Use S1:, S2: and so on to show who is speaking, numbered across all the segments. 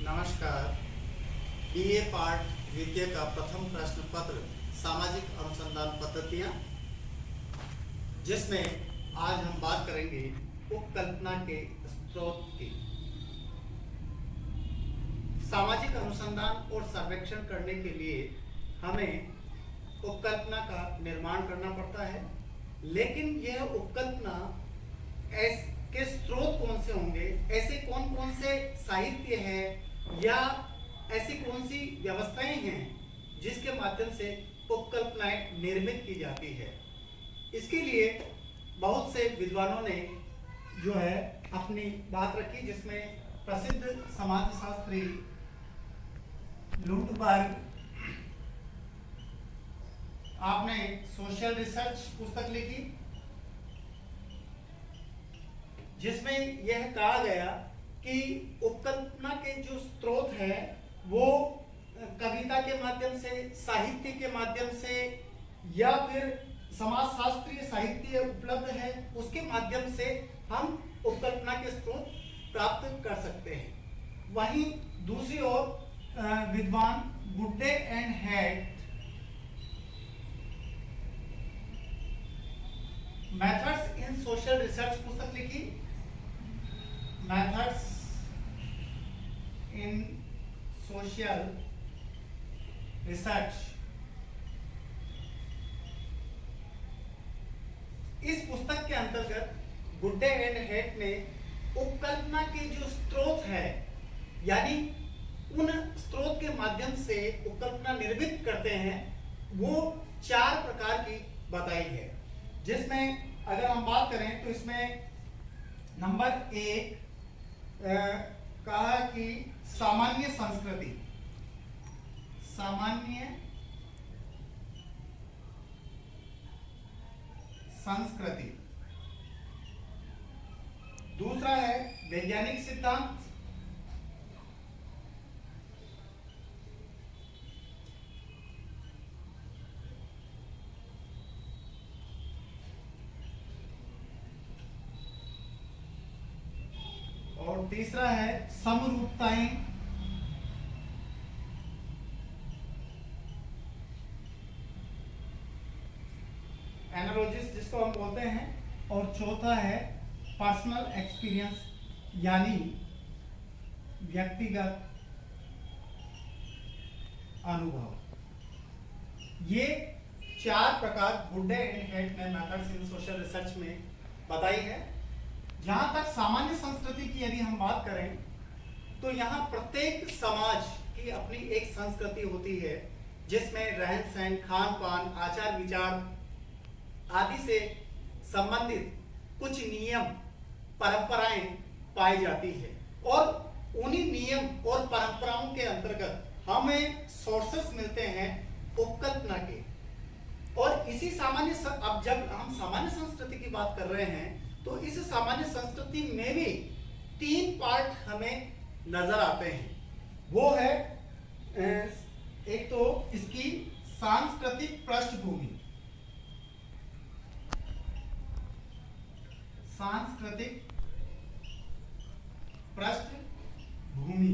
S1: नमस्कार। BA part द्वितीय का प्रथम प्रश्न पत्र सामाजिक अनुसंधान पद्धतियां, जिसमें आज हम बात करेंगे उपकल्पना के स्रोत की। सामाजिक अनुसंधान और सर्वेक्षण करने के लिए हमें उपकल्पना का निर्माण करना पड़ता है, लेकिन यह उपकल्पना के स्रोत कौन से होंगे, ऐसे कौन कौन से साहित्य है या ऐसी कौन सी व्यवस्थाएं हैं जिसके माध्यम से उपकल्पनाएं निर्मित की जाती है। इसके लिए बहुत से विद्वानों ने जो है अपनी बात रखी, जिसमें प्रसिद्ध समाजशास्त्री लुंटबर्ग, आपने सोशल रिसर्च पुस्तक लिखी, जिसमें यह कहा गया कि उपकल्पना के जो स्रोत है वो कविता के माध्यम से, साहित्य के माध्यम से या फिर समाजशास्त्रीय साहित्य उपलब्ध है उसके माध्यम से हम उपकल्पना के स्रोत प्राप्त कर सकते हैं। वहीं दूसरी ओर विद्वान गुड्डे and head methods in social research पुस्तक लिखी, मेथड्स इन सोशल रिसर्च। इस पुस्तक के अंतर्गत गुड्डे एंड हेड ने उपकल्पना के जो स्रोत है, यानी उन स्रोत के माध्यम से उपकल्पना निर्मित करते हैं, वो 4 प्रकार की बताई है। जिसमें अगर हम बात करें तो इसमें नंबर 1 कहा कि सामान्य संस्कृति, सामान्य संस्कृति। दूसरा है वैज्ञानिक सिद्धांत, और तीसरा है समरूपताएं, एनालॉजीज जिसको हम बोलते हैं, और चौथा है पर्सनल एक्सपीरियंस, यानी व्यक्तिगत अनुभव। ये 4 प्रकार गुड्डे एंड हेड ने मेथड्स इन सोशल रिसर्च में बताई है। जहां तक सामान्य संस्कृति की यदि हम बात करें तो यहाँ प्रत्येक समाज की अपनी एक संस्कृति होती है, जिसमें रहन सहन, खान पान, आचार विचार आदि से संबंधित कुछ नियम परंपराएं पाई जाती है, और उन्हीं नियम और परंपराओं के अंतर्गत हमें सोर्सेस मिलते हैं उपकल्पना के। और इसी सामान्य अब जब हम सामान्य संस्कृति की बात कर रहे हैं तो इस सामान्य संस्कृति में भी 3 पार्ट हमें नजर आते हैं। वो है एक तो इसकी सांस्कृतिक पृष्ठभूमि, सांस्कृतिक पृष्ठभूमि।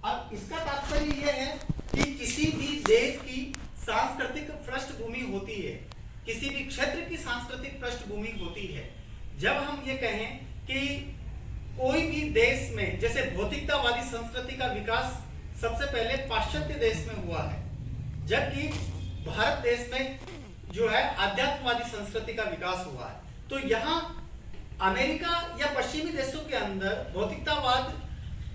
S1: अब इसका तात्पर्य यह है कि किसी भी देश की सांस्कृतिक पृष्ठभूमि होती है, किसी भी क्षेत्र की सांस्कृतिक पृष्ठभूमि होती है। जब हम ये कहें कि कोई भी देश में, जैसे भौतिकतावादी संस्कृति का विकास सबसे पहले पाश्चात्य देश में हुआ है, जबकि भारत देश में जो है आध्यात्मवादी संस्कृति का विकास हुआ है। तो यहाँ अमेरिका या पश्चिमी देशों के अंदर भौतिकतावाद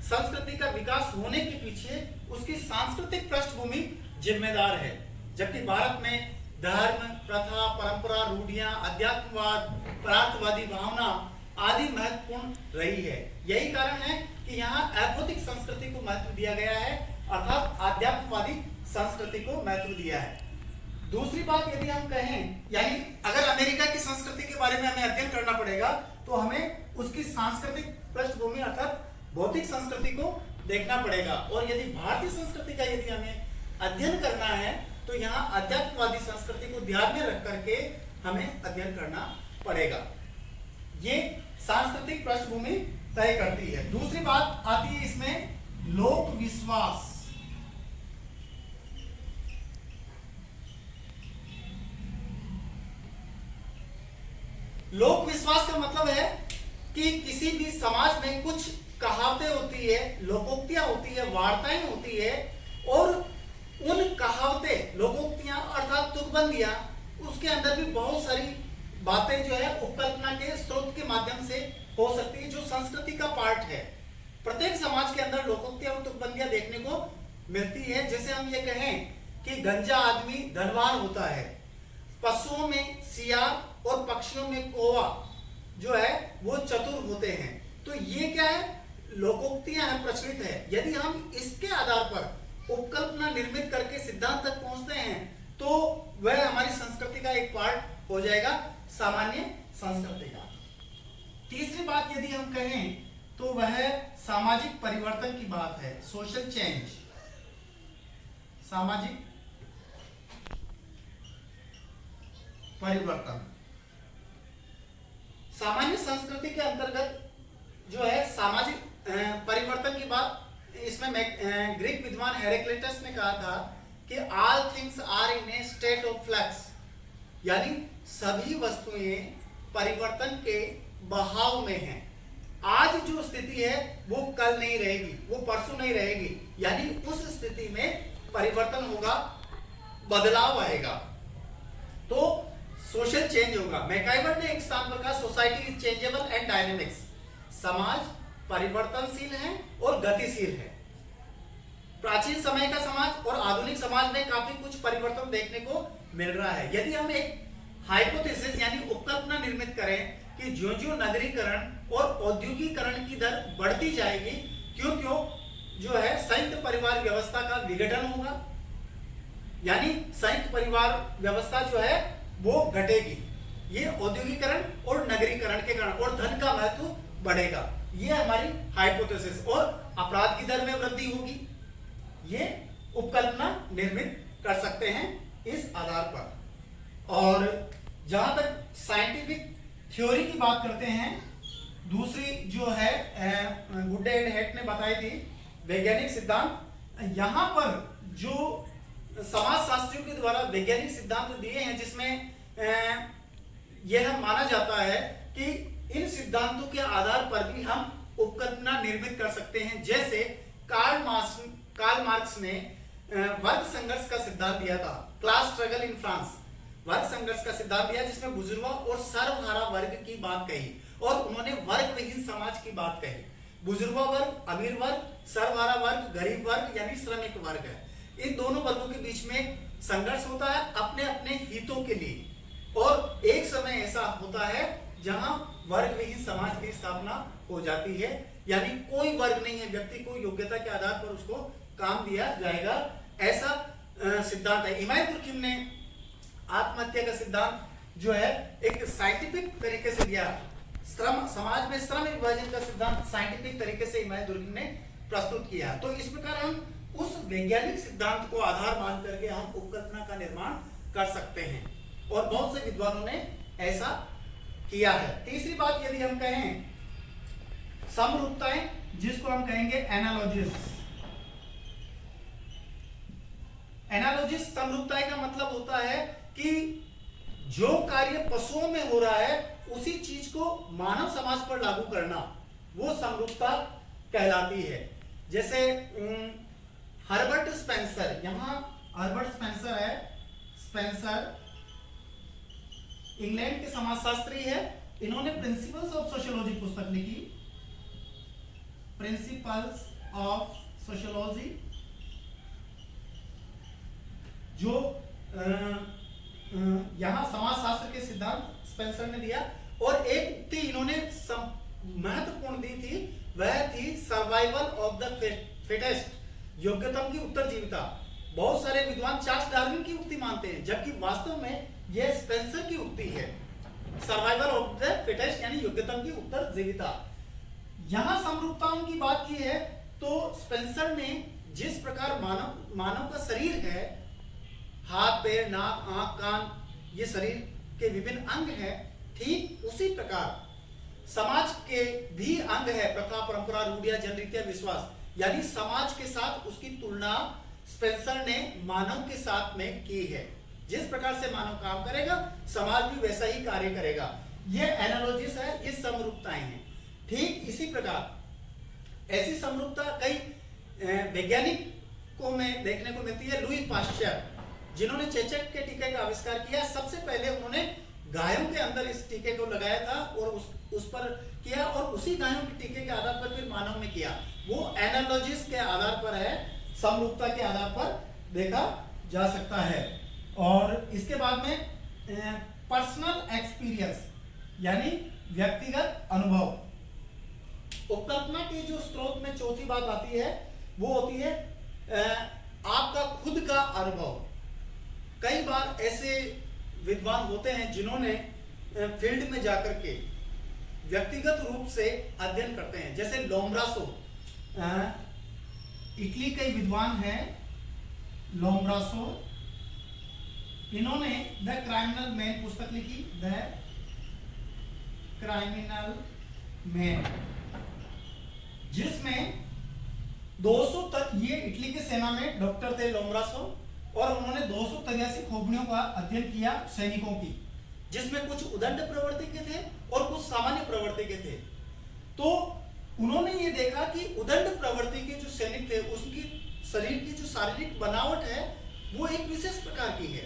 S1: संस्कृति का विकास होने के पीछे उसकी सांस्कृतिक पृष्ठभूमि जिम्मेदार है, जबकि भारत में धर्म, प्रथा, परंपरा, रूढ़ियां, अध्यात्मवाद, परार्थवादी भावना आदि महत्वपूर्ण रही है। यही कारण है कि यहाँ अभौतिक संस्कृति को महत्व दिया गया है, अर्थात आध्यात्मवादी संस्कृति को महत्व दिया है। दूसरी बात यदि हम कहें, यानी अगर अमेरिका की संस्कृति के बारे में हमें अध्ययन करना पड़ेगा तो हमें उसकी सांस्कृतिक पृष्ठभूमि अर्थात भौतिक संस्कृति को देखना पड़ेगा। और यदि भारतीय संस्कृति का यदि हमें अध्ययन करना है तो यहाँ अध्यात्मवादी संस्कृति को ध्यान में रख करके हमें अध्ययन करना पड़ेगा। ये सांस्कृतिक पृष्ठभूमि तय करती है। दूसरी बात आती है इसमें लोक विश्वास। लोक विश्वास का मतलब है कि किसी भी समाज में कुछ कहावतें होती है, लोकोक्तियां होती है, वार्ताएं होती है, और उन कहावतें, लोकोक्तियां अर्थात तुकबंदियां, उसके अंदर भी बहुत सारी बातें जो है उपकल्पना के स्रोत के माध्यम से हो सकती है, जो संस्कृति का पार्ट है। प्रत्येक समाज के अंदर लोकोक्तियां और तुकबंदियां देखने को मिलती है। जैसे हम ये कहें कि गंजा आदमी धनवान होता है, पशुओं में सियार और पक्षियों में कौवा जो है वो चतुर होते हैं। तो ये क्या है, लोकोक्तियां हैं, प्रचलित है। यदि हम इसके आधार पर उपकल्पना निर्मित करके सिद्धांत तक पहुंचते हैं तो वह हमारी संस्कृति का एक पार्ट हो जाएगा, सामान्य संस्कृति का। तीसरी बात यदि हम कहें तो वह सामाजिक परिवर्तन की बात है, सोशल चेंज। सामाजिक परिवर्तन सामान्य संस्कृति के अंतर्गत जो है सामाजिक परिवर्तन की बात, इसमें ग्रीक विद्वान हेराक्लिटस ने कहा था कि all things are in a state of flux, यानी सभी वस्तुएं परिवर्तन के बहाव में हैं। आज जो स्थिति है वो कल नहीं रहेगी, वो परसों नहीं रहेगी, यानी उस स्थिति में परिवर्तन होगा, बदलाव आएगा, तो सोशल चेंज होगा। मैकाइवर ने एक स्थान पर कहा society is changeable and dynamics, समाज परिवर्तनशील है और गतिशील है। प्राचीन समय का समाज और आधुनिक समाज में काफी कुछ परिवर्तन देखने को मिल रहा है। यदि हम एक हाइपोथेसिस यानी उपकल्पना निर्मित करें कि ज्यों-ज्यों नगरीकरण और औद्योगिकरण की दर बढ़ती जाएगी, क्यों-क्यों जो है संयुक्त परिवार व्यवस्था का विघटन होगा, यानी संयुक्त परिवार व्यवस्था जो है वो घटेगी, ये औद्योगिकरण और नगरीकरण के कारण, और धन का महत्व बढ़ेगा, ये हमारी हाइपोथेसिस। और अपराध की दर में वृद्धि होगी, ये उपकल्पना निर्मित कर सकते हैं इस आधार पर। और जहां तक साइंटिफिक थ्योरी की बात करते हैं, दूसरी जो है गुड्डे एंड हेट ने बताई थी वैज्ञानिक सिद्धांत। यहां पर जो समाजशास्त्रियों के द्वारा वैज्ञानिक सिद्धांत दिए हैं, जिसमें यह माना जाता है कि इन सिद्धांतों के आधार पर भी हम उपकल्पना निर्मित कर सकते हैं। जैसे कार्ल मार्क्स ने वर्ग संघर्ष का सिद्धांत दिया था, क्लास स्ट्रगल इन फ्रांस, वर्ग संघर्ष का सिद्धांत दिया, जिसमें बुजुर्गों और सर्वहारा वर्ग की बात कही, और उन्होंने वर्ग विहीन समाज की बात कही। बुजुर्गों वर्ग, अमीर वर्ग, सर्वहारा वर्ग, गरीब वर्ग यानी श्रमिक वर्ग है। इन दोनों वर्गों के बीच में संघर्ष होता है अपने अपने हितों के लिए, और एक समय ऐसा होता है जहां वर्ग विहीन समाज की स्थापना हो जाती है, यानी कोई वर्ग नहीं है, व्यक्ति को योग्यता के आधार पर उसको काम दिया जाएगा, ऐसा सिद्धांत है। इमाम दुर्खिम ने आत्महत्या का सिद्धांत जो है एक साइंटिफिक तरीके से दिया, श्रम समाज में श्रम विभाजन का सिद्धांत साइंटिफिक तरीके से इमाम दुर्खिम ने प्रस्तुत किया। तो इस प्रकार हम उस वैज्ञानिक सिद्धांत को आधार मान करके हम उपकल्पना का निर्माण कर सकते हैं, और बहुत से विद्वानों ने ऐसा किया है। तीसरी बात यदि हम कहें समरूपताएं, जिसको हम कहेंगे एनालॉजीज। एनालॉजीज समरूपताएं का मतलब होता है कि जो कार्य पशुओं में हो रहा है उसी चीज को मानव समाज पर लागू करना, वो समरूपता कहलाती है। जैसे हर्बर्ट स्पेंसर, यहां हर्बर्ट स्पेंसर है, स्पेंसर इंग्लैंड के समाजशास्त्री है, इन्होंने प्रिंसिपल्स ऑफ सोशियोलॉजी पुस्तक लिखी, प्रिंसिपल्स ऑफ सोशियोलॉजी, जो यहां समाजशास्त्र के सिद्धांत स्पेंसर ने दिया। और एक उक्ति इन्होंने महत्वपूर्ण दी थी, वह थी सर्वाइवल ऑफ द फिटेस्ट, योग्यतम की उत्तरजीविता। बहुत सारे विद्वान चार्ल्स डार्विन की उक्ति मानते हैं, जबकि वास्तव में यह स्पेंसर की उक्ति है, सर्वाइवल ऑफ द फिटेस्ट यानी योग्यतम की उत्तरजीविता। यहां समरूपताओं की बात की है तो स्पेंसर ने जिस प्रकार मानव का शरीर है, हाथ, पैर, नाक, आंख, कान, ये शरीर के विभिन्न अंग हैं, ठीक उसी प्रकार समाज के भी अंग है प्रथा, परंपरा, रूढ़ियां, जनरीतियां, विश्वास। यानी समाज के साथ उसकी तुलना स्पेंसर ने मानव के साथ में की है। जिस प्रकार से मानव काम करेगा समाज भी वैसा ही कार्य करेगा। ये एनालॉजीज है, ये समरूपताएं हैं। ठीक इसी प्रकार ऐसी समरूपता कई वैज्ञानिक को में देखने को मिलती है। लुई पाश्चर जिन्होंने चेचक के टीके का आविष्कार किया, सबसे पहले उन्होंने गायों के अंदर इस टीके को लगाया था और उस पर किया, और उसी गायों के टीके के आधार पर फिर मानव में किया। वो एनालॉजीज के आधार पर है, समरूपता के आधार पर देखा जा सकता है। और इसके बाद में पर्सनल एक्सपीरियंस यानी व्यक्तिगत अनुभव। उपकल्पना के जो स्रोत में चौथी बात आती है वो होती है आपका खुद का अनुभव। कई बार ऐसे विद्वान होते हैं जिन्होंने फील्ड में जाकर के व्यक्तिगत रूप से अध्ययन करते हैं, जैसे लोम्ब्रासो इटली के विद्वान हैं लोम्ब्रासो। इन्होंने द क्राइमिनल मैन पुस्तक लिखी, द क्राइमिनल मैन, जिसमें 200 तक, ये इटली के सेना में डॉक्टर थे लोम्ब्रासो, और उन्होंने 283 खोपड़ियों का अध्ययन किया सैनिकों की, जिसमें कुछ उदंड प्रवृत्ति के थे और कुछ सामान्य प्रवृत्ति के थे। तो उन्होंने ये देखा कि उदंड प्रवृत्ति के जो सैनिक थे उसकी शरीर की जो शारीरिक बनावट है वो एक विशेष प्रकार की है।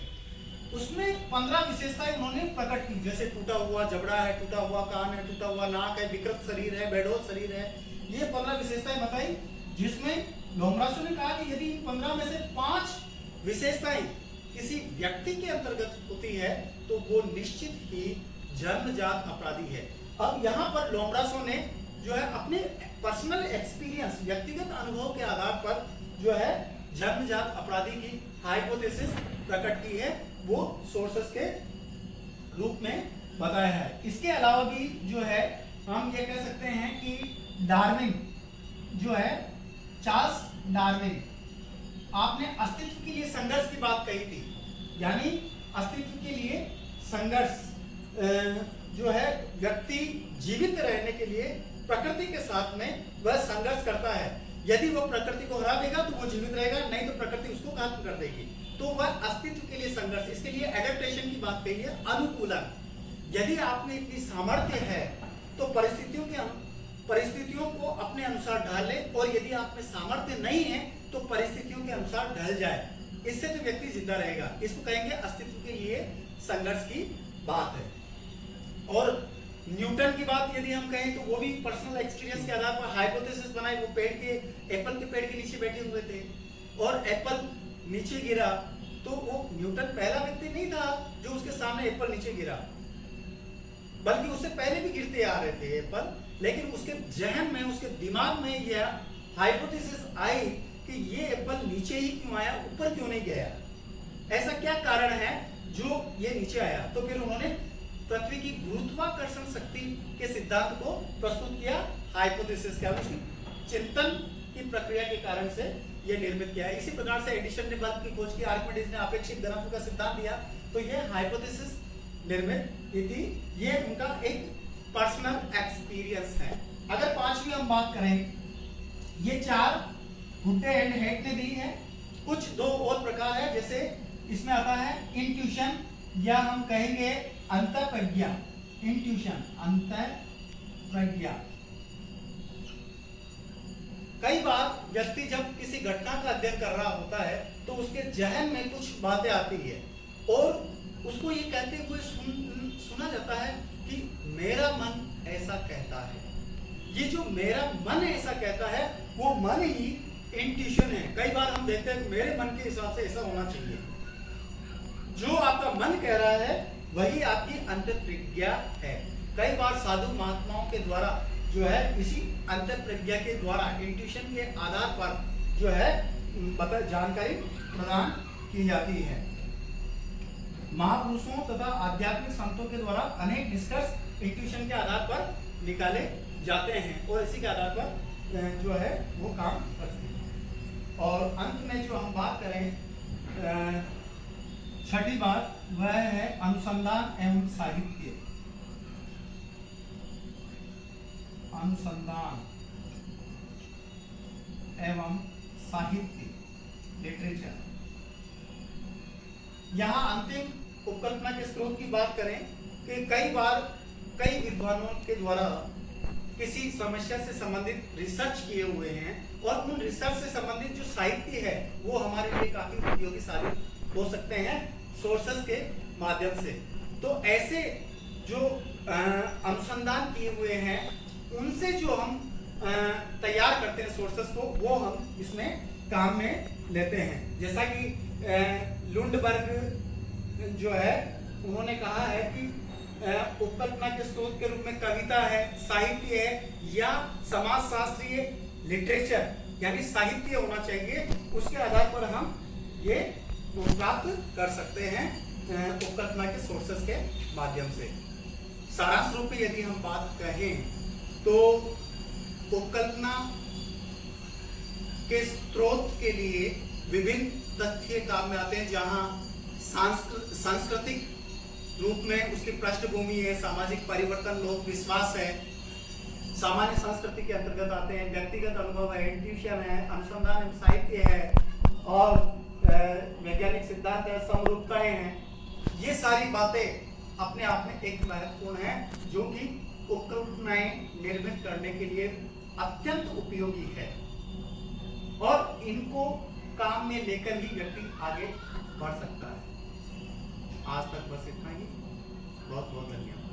S1: उसमें 15 विशेषताएं उन्होंने प्रकट की, जैसे टूटा हुआ जबड़ा है, टूटा हुआ कान है, टूटा हुआ नाक है, विकृत शरीर है, बेडौल शरीर है। ये 15 विशेषताएं बताई, जिसमें लोम्ब्रासो ने कहा कि यदि इन 15 में से 5 विशेषताएं किसी व्यक्ति के अंतर्गत होती है तो वो निश्चित ही जन्मजात अपराधी है। अब यहाँ पर लोम्ब्रासो ने जो है अपने पर्सनल एक्सपीरियंस, व्यक्तिगत अनुभव के आधार पर जो है जन्मजात अपराधी की हाइपोथेसिस प्रकट की है, वो सोर्सेस के रूप में बताया है। इसके अलावा भी जो है हम ये कह सकते हैं कि डार्विन जो है, चार्ल्स डार्विन, आपने अस्तित्व के लिए संघर्ष की बात कही थी, यानी अस्तित्व के लिए संघर्ष जो है व्यक्ति जीवित रहने के लिए प्रकृति के साथ में वह संघर्ष करता है। यदि वह प्रकृति को हरा देगा तो वो जीवित रहेगा, नहीं तो प्रकृति उसको खत्म कर देगी। तो वह अस्तित्व के लिए संघर्ष, इसके लिए एडेप्टेशन की बात कही है, अनुकूलन। यदि आप में इतनी सामर्थ्य है तो परिस्थितियों को अपने अनुसार ढाल ले, और यदि आप में सामर्थ्य नहीं है तो परिस्थितियों के अनुसार ढल जाए, इससे तो व्यक्ति जिंदा रहेगा। इसको कहेंगे अस्तित्व के लिए संघर्ष की बात है। और न्यूटन की बात यदि हम कहें तो वो भी पर्सनल एक्सपीरियंस के आधार पर हाइपोथेसिस बनाए। वो एप्पल के पेड़ के नीचे बैठे हुए थे और एप्पल नीचे गिरा, तो वो न्यूटन पहला व्यक्ति नहीं था जो उसके सामने एप्पल नीचे गिरा, बल्कि उससे पहले भी गिरते आ रहे थे एप्पल, लेकिन उसके जहन में, उसके दिमाग में यह हाइपोथेसिस आई कि ये एप्पल नीचे ही क्यों आया, ऊपर क्यों नहीं गया, ऐसा क्या कारण है जो ये नीचे आया। तो फिर उन्होंने पृथ्वी की गुरुत्वाकर्षण शक्ति के सिद्धांत को प्रस्तुत किया, हाइपोथेसिस क्या, उसकी चिंतन की प्रक्रिया के कारण से ये निर्मित किया है। इसी प्रकार से एडिशन ने बल्ब की खोज की, आर्किमिडीज ने अपेक्षित घनत्व का सिद्धांत दिया, तो ये हाइपोथेसिस निर्मित की थी। ये उनका एक पर्सनल एक्सपीरियंस है। अगर पांचवी हम बात करें, ये 4 हुड्डे एंड हेड ने दी है। कुछ 2 और प्रकार है, जैसे इसमें आता है इंट्यूशन, या हम कहेंगे अंतःप्रज्ञा। इंट्यूशन, अंतःप्रज्ञा। कई बार व्यक्ति जब किसी घटना का अध्ययन कर रहा होता है तो उसके जहन में कुछ बातें आती है और उसको ये कहते हुए सुना जाता है कि मेरा मन ऐसा कहता है। ये जो मेरा मन ऐसा कहता है वो मन ही इंट्यूशन है। कई बार हम देखते हैं मेरे मन के हिसाब से ऐसा होना चाहिए। जो आपका मन कह रहा है वही आपकी अंतःप्रज्ञा है। कई बार साधु महात्माओं के द्वारा जो है इसी अंतःप्रज्ञा के द्वारा, इंट्यूशन के आधार पर जो है जानकारी प्रदान की जाती है। महापुरुषों तथा आध्यात्मिक संतों के द्वारा अनेक निष्कर्ष इंट्यूशन के आधार पर निकाले जाते हैं और इसी के आधार पर जो है वो काम करते हैं। और अंत में जो हम बात करें, छठी बात, वह है अनुसंधान एवं साहित्य। अनुसंधान एवं साहित्य, लिटरेचर। यहाँ अंतिम उपकल्पना के स्रोत की बात करें कि कई बार कई विद्वानों के द्वारा किसी समस्या से संबंधित रिसर्च किए हुए हैं और उन रिसर्च से संबंधित जो साहित्य है वो हमारे लिए काफी उपयोगी साबित हो सकते हैं सोर्सेस के माध्यम से। तो ऐसे जो अनुसंधान किए हुए हैं उनसे जो हम तैयार करते हैं सोर्सेस को, वो हम इसमें काम में लेते हैं। जैसा कि लुंडबर्ग जो है उन्होंने कहा है कि उपकल्पना के स्रोत के रूप में कविता है, साहित्य है या समाजशास्त्रीय लिटरेचर यानी साहित्य होना चाहिए। उसके आधार पर हम ये प्राप्त कर सकते हैं उपकल्पना के सोर्सेस के माध्यम से। सारांश रूप में यदि हम बात कहें तो उपकल्पना के स्रोत के लिए विभिन्न तथ्य काम में आते हैं, जहां सांस्कृतिक रूप में उसकी पृष्ठभूमि है, सामाजिक परिवर्तन, लोक विश्वास है, सामान्य संस्कृति के अंतर्गत आते हैं, व्यक्तिगत अनुभव है, इंट्यूशन है, अनुसंधान एवं साहित्य है और वैज्ञानिक सिद्धांत है, समरूपताएं हैं। ये सारी बातें अपने आप में एक महत्वपूर्ण है जो कि उपकल्पनाएं निर्मित करने के लिए अत्यंत उपयोगी है और इनको काम में लेकर ही व्यक्ति आगे बढ़ सकता है। आज तक बस इतना ही। बहुत बहुत धन्यवाद।